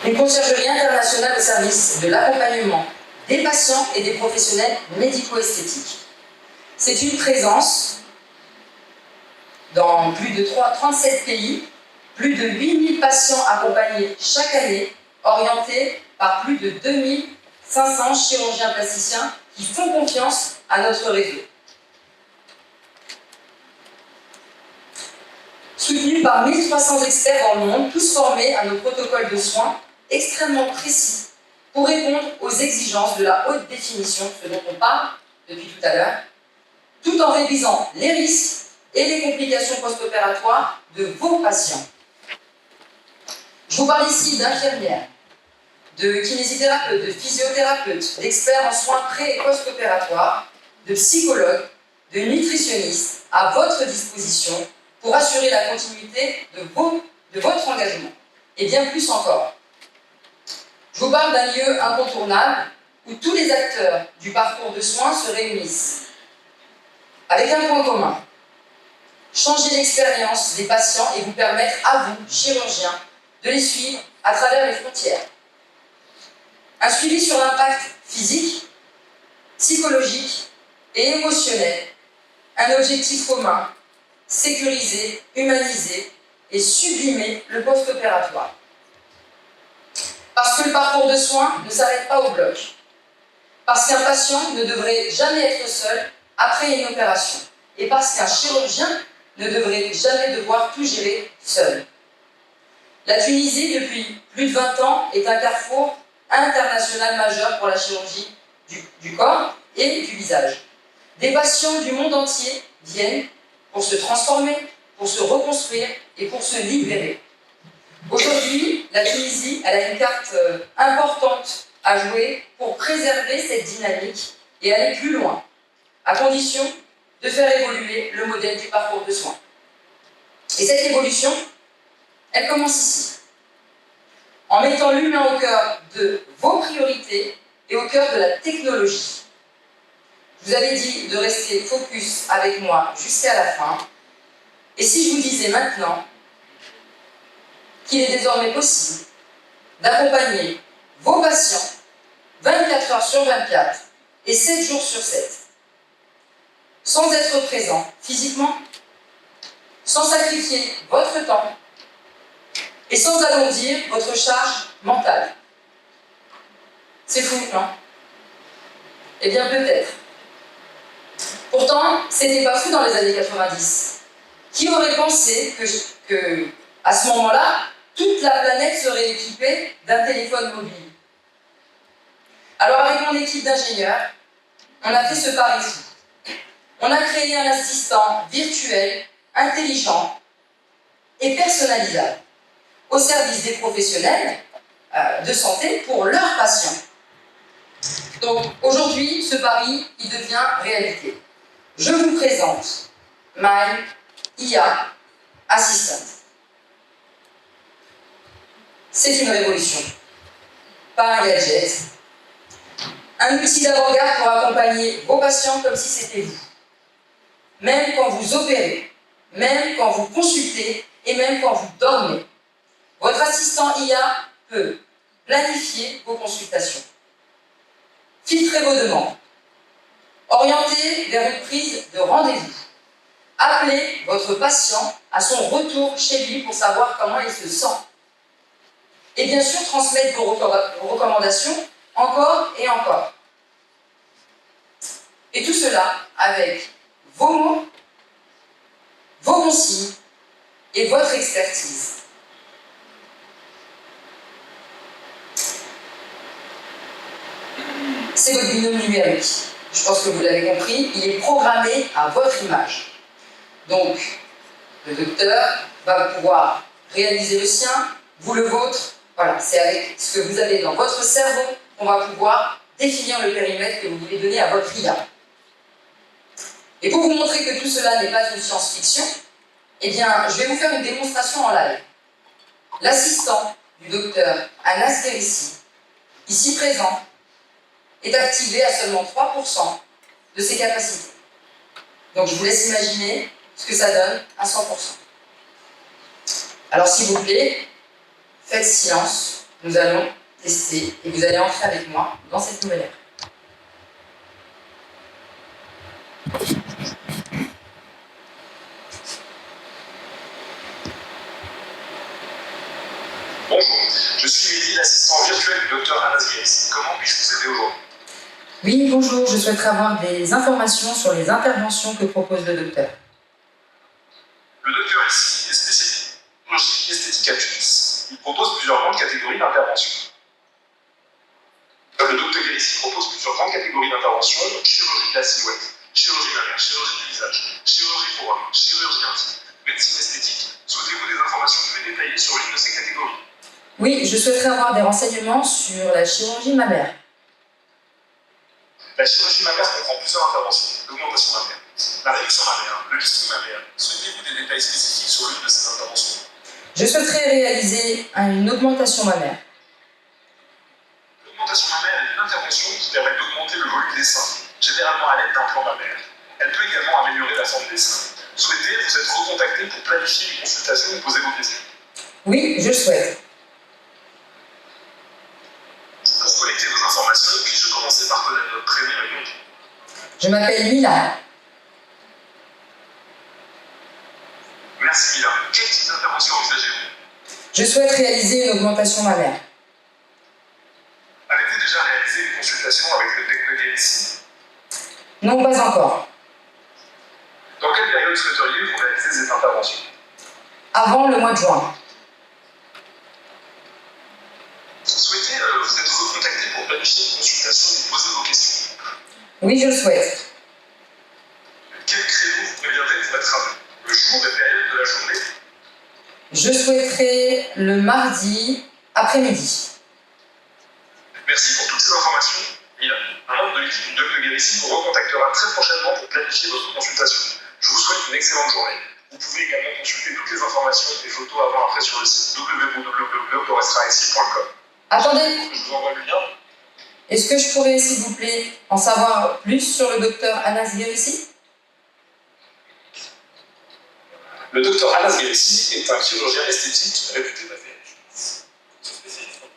Une conciergerie internationale au service de l'accompagnement des patients et des professionnels médico-esthétiques. C'est une présence dans plus de 37 pays, plus de 8000 patients accompagnés chaque année, orientés par plus de 2500 chirurgiens plasticiens qui font confiance à notre réseau. Soutenus par 1300 experts dans le monde, tous formés à nos protocoles de soins extrêmement précis pour répondre aux exigences de la haute définition, ce dont on parle depuis tout à l'heure, tout en réduisant les risques et les complications post-opératoires de vos patients. Je vous parle ici d'infirmières, de kinésithérapeutes, de physiothérapeutes, d'experts en soins pré- et post-opératoires, de psychologues, de nutritionnistes à votre disposition pour assurer la continuité de votre engagement, et bien plus encore. Je vous parle d'un lieu incontournable où tous les acteurs du parcours de soins se réunissent, avec un point commun: changer l'expérience des patients et vous permettre à vous, chirurgiens, de les suivre à travers les frontières. Un suivi sur l'impact physique, psychologique et émotionnel, un objectif commun: sécuriser, humaniser et sublimer le post-opératoire. Parce que le parcours de soins ne s'arrête pas au bloc. Parce qu'un patient ne devrait jamais être seul après une opération. Et parce qu'un chirurgien ne devrait jamais devoir tout gérer seul. La Tunisie, depuis plus de 20 ans, est un carrefour international majeur pour la chirurgie du corps et du visage. Des patients du monde entier viennent pour se transformer, pour se reconstruire et pour se libérer. Aujourd'hui, la Tunisie, elle a une carte importante à jouer pour préserver cette dynamique et aller plus loin, à condition de faire évoluer le modèle du parcours de soins. Et cette évolution, elle commence ici, en mettant l'humain au cœur de vos priorités et au cœur de la technologie. Je vous avais dit de rester focus avec moi jusqu'à la fin. Et si je vous disais maintenant qu'il est désormais possible d'accompagner vos patients 24 heures sur 24 et 7 jours sur 7, sans être présent physiquement, sans sacrifier votre temps et sans alourdir votre charge mentale. C'est fou, non? Eh bien, peut-être. Pourtant, c'était pas fou dans les années 90. Qui aurait pensé que à ce moment-là, toute la planète serait équipée d'un téléphone mobile? Alors, avec mon équipe d'ingénieurs, on a fait ce pari fou. On a créé un assistant virtuel, intelligent et personnalisable au service des professionnels de santé pour leurs patients. Donc, aujourd'hui, ce pari, il devient réalité. Je vous présente My IA Assistant. C'est une révolution, pas un gadget. Un outil d'avant-garde pour accompagner vos patients comme si c'était vous. Même quand vous opérez, même quand vous consultez et même quand vous dormez. Votre assistant IA peut planifier vos consultations, filtrer vos demandes, orienter vers une prise de rendez-vous, appeler votre patient à son retour chez lui pour savoir comment il se sent. Et bien sûr, transmettre vos recommandations encore et encore. Et tout cela avec vos mots, vos consignes et votre expertise. C'est votre binôme numérique. Je pense que vous l'avez compris, il est programmé à votre image. Donc, le docteur va pouvoir réaliser le sien, vous le vôtre. Voilà, c'est avec ce que vous avez dans votre cerveau qu'on va pouvoir définir le périmètre que vous voulez donner à votre IA. Et pour vous montrer que tout cela n'est pas une science-fiction, eh bien, je vais vous faire une démonstration en live. L'assistant du docteur Anas Derissi, ici présent, est activé à seulement 3% de ses capacités. Donc je vous laisse imaginer ce que ça donne à 100%. Alors s'il vous plaît, faites silence Nous allons tester et vous allez entrer avec moi dans cette nouvelle ère. Bonjour, je suis Mehdi, l'assistant virtuel du docteur Anas Guérissi. Comment puis-je vous aider aujourd'hui? Oui, bonjour, je souhaiterais avoir des informations sur les interventions que propose le docteur. Le docteur ici est spécialisé en chirurgie esthétique à Tunis. Il propose plusieurs grandes catégories d'interventions. Le docteur Guérissi propose plusieurs grandes catégories d'interventions: chirurgie de la silhouette, chirurgie mammaire, chirurgie du visage, chirurgie pour hommes, chirurgie intime, médecine esthétique. Souhaitez-vous des informations plus détaillées sur l'une de ces catégories? Oui, je souhaiterais avoir des renseignements sur la chirurgie mammaire. La chirurgie mammaire comprend plusieurs interventions: l'augmentation mammaire, la réduction mammaire, le lifting mammaire. Souhaitez-vous des détails spécifiques sur l'une de ces interventions? Je souhaiterais réaliser une augmentation mammaire. L'augmentation mammaire est une intervention qui permet d'augmenter le volume des seins, généralement à l'aide d'un plan mammaire. Elle peut également améliorer la forme des seins. Souhaitez vous être recontacté pour planifier une consultation ou poser vos questions? Oui, je le souhaite. Pour collecter vos informations, puis-je commencer par connaître votre prénom et nom? Je m'appelle Mila. Merci Mila. Quel type d'intervention envisagez-vous? Je souhaite réaliser une augmentation mammaire. Avez-vous déjà réalisé une consultation avec le docteur Guérissi? Non, pas encore. Dans quelle période souhaiteriez-vous réaliser cette intervention? Avant le mois de juin. Souhaitez vous être recontacté pour planifier une consultation ou poser vos questions? Oui, je le souhaite. Quel créneau vous conviendrait pour être à vous? Le jour et période de la journée? Je souhaiterais le mardi après-midi. Merci pour toutes ces informations, Mila. Un membre de l'équipe du docteur Guérissi vous recontactera très prochainement pour planifier votre consultation. Je vous souhaite une excellente journée. Vous pouvez également consulter toutes les informations et photos avant-après sur le site www.dorestraexi.com. Attendez, Je vous envoie le lien. est-ce que je pourrais, s'il vous plaît, en savoir plus sur le docteur Anas Guérissi? Le docteur Anas Guérissi est un chirurgien esthétique réputé basé à Tunis. Se spécialise dans...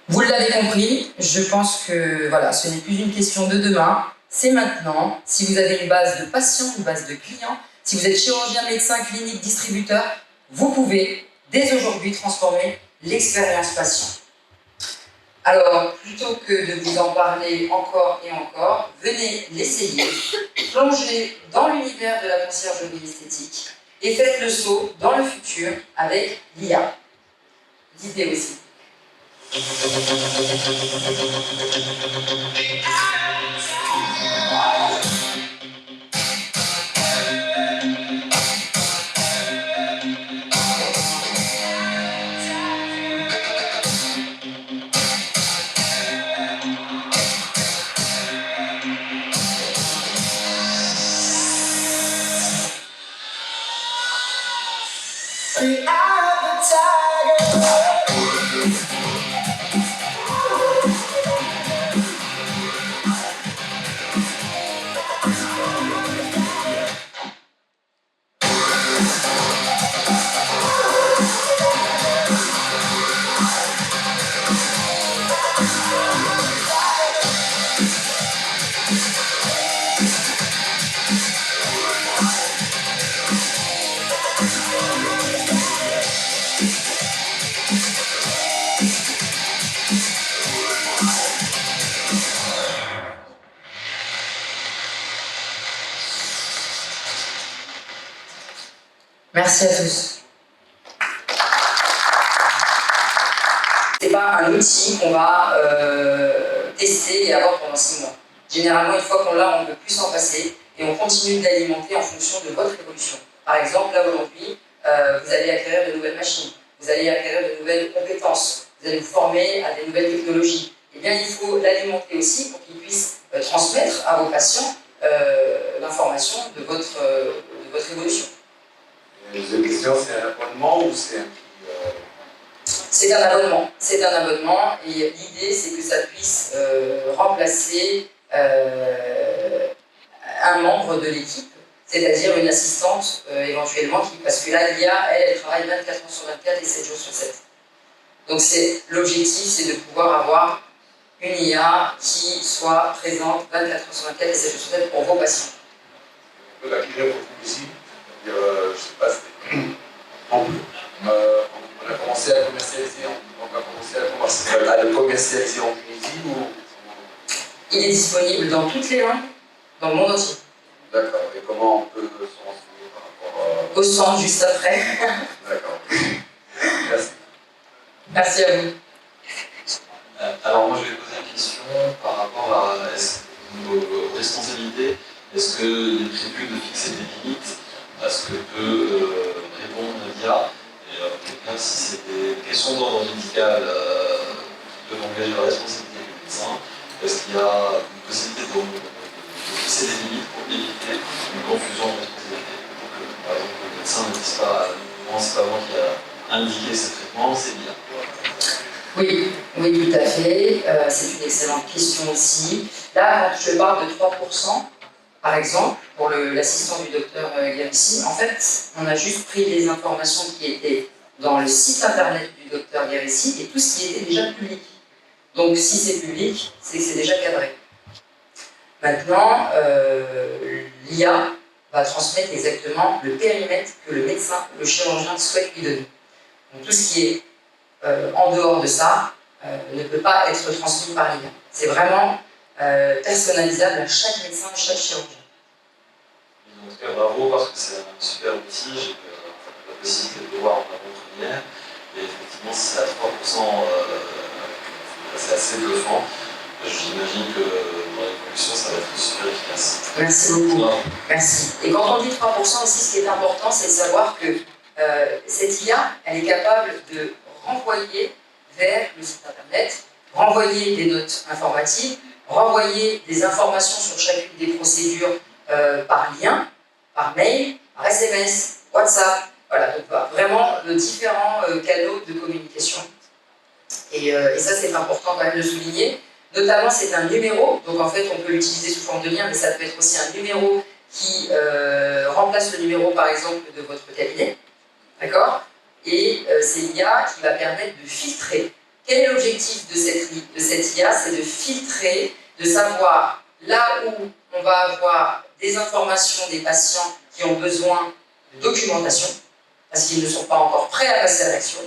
Vous l'avez compris, je pense que voilà, ce n'est plus une question de demain, c'est maintenant. Si vous avez une base de patients, une base de clients, si vous êtes chirurgien, médecin, clinique, distributeur, vous pouvez dès aujourd'hui transformer l'expérience patient. Alors, plutôt que de vous en parler encore et encore, venez l'essayer, plongez dans l'univers de la conciergerie esthétique et faites le saut dans le futur avec l'IA. L'idée aussi. Merci à tous. C'est pas un outil qu'on va tester et avoir pendant 6 mois. Généralement, une fois qu'on l'a, on ne peut plus s'en passer et on continue de l'alimenter en fonction de votre évolution. Par exemple, là aujourd'hui, vous allez acquérir de nouvelles machines, vous allez acquérir de nouvelles compétences, vous allez vous former à des nouvelles technologies. Eh bien, il faut l'alimenter aussi pour qu'il puisse transmettre à vos patients l'information de votre évolution. La question, c'est un abonnement ou c'est un prix C'est un abonnement. C'est un abonnement et l'idée, c'est que ça puisse remplacer un membre de l'équipe, c'est-à-dire une assistante éventuellement, parce que là, l'IA, elle travaille 24 heures sur 24 et 7 jours sur 7. Donc l'objectif, c'est de pouvoir avoir une IA qui soit présente 24 heures sur 24 et 7 jours sur 7 pour vos patients. La clinique retrouve ici, je ne sais pas, on a commencé à commercialiser, à le commercialiser en Tunisie ou... Il est disponible dans toutes les langues, dans le monde entier. D'accord, et comment on peut se renseigner par rapport Au centre juste après. D'accord. Merci. Merci à vous. Alors moi je vais poser une question par rapport à nos responsabilités. Est-ce qu'il est prévu de fixer des limites à ce que peut répondre l'IA? Et quelqu'un, si c'est des questions d'ordre médical, peuvent engager la responsabilité du médecin. Est-ce qu'il y a une possibilité de fixer des limites pour éviter une confusion de responsabilité? Par exemple, le médecin ne dise pas non, c'est pas moi qui a indiqué ce traitement, c'est l'IA. Oui, tout à fait. C'est une excellente question aussi. Là, quand je parle de 3%, par exemple, pour l'assistant du docteur Guérissi, en fait, on a juste pris les informations qui étaient dans le site internet du docteur Guérissi et tout ce qui était déjà public. Donc, si c'est public, c'est que c'est déjà cadré. Maintenant, l'IA va transmettre exactement le périmètre que le médecin, le chirurgien souhaite lui donner. Donc, tout ce qui est en dehors de ça ne peut pas être transmis par l'IA. C'est vraiment personnalisable à chaque médecin, à chaque chirurgien. En tout cas, bravo, parce que c'est un super outil. J'ai la possibilité de le voir en avant-première. Et effectivement, si c'est à 3%, c'est assez bluffant. J'imagine que dans l'évolution, ça va être super efficace. Merci beaucoup. Bravo. Merci. Et quand on dit 3% aussi, ce qui est important, c'est de savoir que cette IA, elle est capable de renvoyer vers le site internet, renvoyer des notes informatiques, renvoyer des informations sur chacune des procédures par lien, par mail, par SMS, WhatsApp, voilà, donc vraiment différents canaux de communication. Et ça, c'est important quand même de souligner. Notamment, c'est un numéro, donc en fait, on peut l'utiliser sous forme de lien, mais ça peut être aussi un numéro qui remplace le numéro, par exemple, de votre cabinet. D'accord? Et c'est l'IA qui va permettre de filtrer. Quel est l'objectif de cette IA? C'est de filtrer, de savoir là où on va avoir des informations des patients qui ont besoin de documentation, parce qu'ils ne sont pas encore prêts à passer à l'action.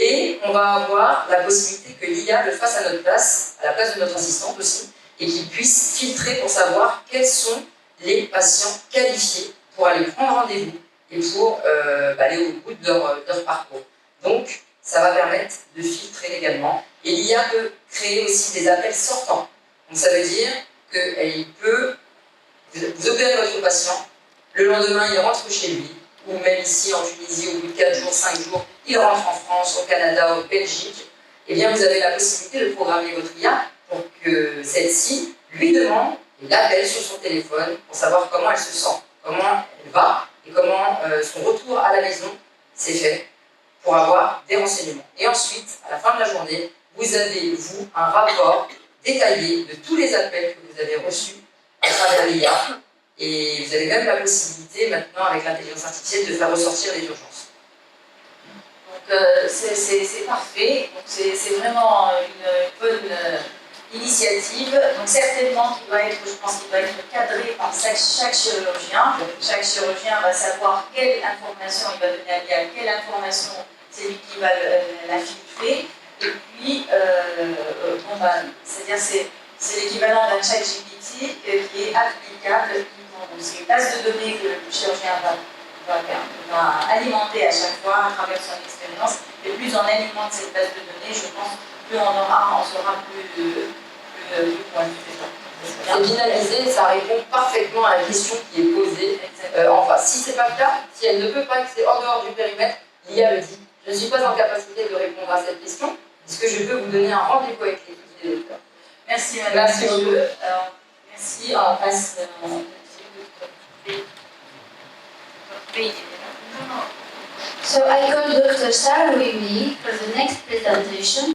Et on va avoir la possibilité que l'IA le fasse à notre place, à la place de notre assistante aussi, et qu'il puisse filtrer pour savoir quels sont les patients qualifiés pour aller prendre rendez-vous et pour aller au bout de leur parcours. Donc, ça va permettre de filtrer également. Et l'IA peut créer aussi des appels sortants. Donc, ça veut dire qu'il peut vous opérer votre patient, le lendemain, il rentre chez lui, ou même ici en Tunisie, au bout de 4 jours, 5 jours, il rentre en France, au Canada, en Belgique. Eh bien, vous avez la possibilité de programmer votre IA pour que celle-ci lui demande et l'appelle sur son téléphone pour savoir comment elle se sent, comment elle va, et comment son retour à la maison s'est fait pour avoir des renseignements. Et ensuite, à la fin de la journée, vous avez, vous, un rapport détaillé de tous les appels que vous avez reçus à travers l'IA. Et vous avez même la possibilité, maintenant, avec l'intelligence artificielle, de faire ressortir les urgences. Donc, c'est parfait. Donc, c'est vraiment une bonne initiative. Donc, certainement, je pense qu'il va être cadré par chaque chirurgien. Chaque chirurgien va savoir quelle information il va donner à l'IA, quelle information c'est lui qui va la filtrer. Et puis, c'est-à-dire c'est l'équivalent d'un ChatGPT qui est applicable. Donc, c'est une base de données que le chirurgien va alimenter à chaque fois à travers son expérience. Et plus on alimente cette base de données, je pense, plus on sera plus pointu. C'est finalisé, ça répond parfaitement à la question qui est posée en face. Si ce n'est pas le cas, si elle ne peut pas, que c'est hors dehors du périmètre, l'IA le dit. Je ne suis pas en capacité de répondre à cette question, puisque je peux vous donner un rendez-vous avec l'équipe des docteurs. Merci madame. Merci beaucoup. Merci, on passe. So I call Dr. Sarah with me for the next presentation.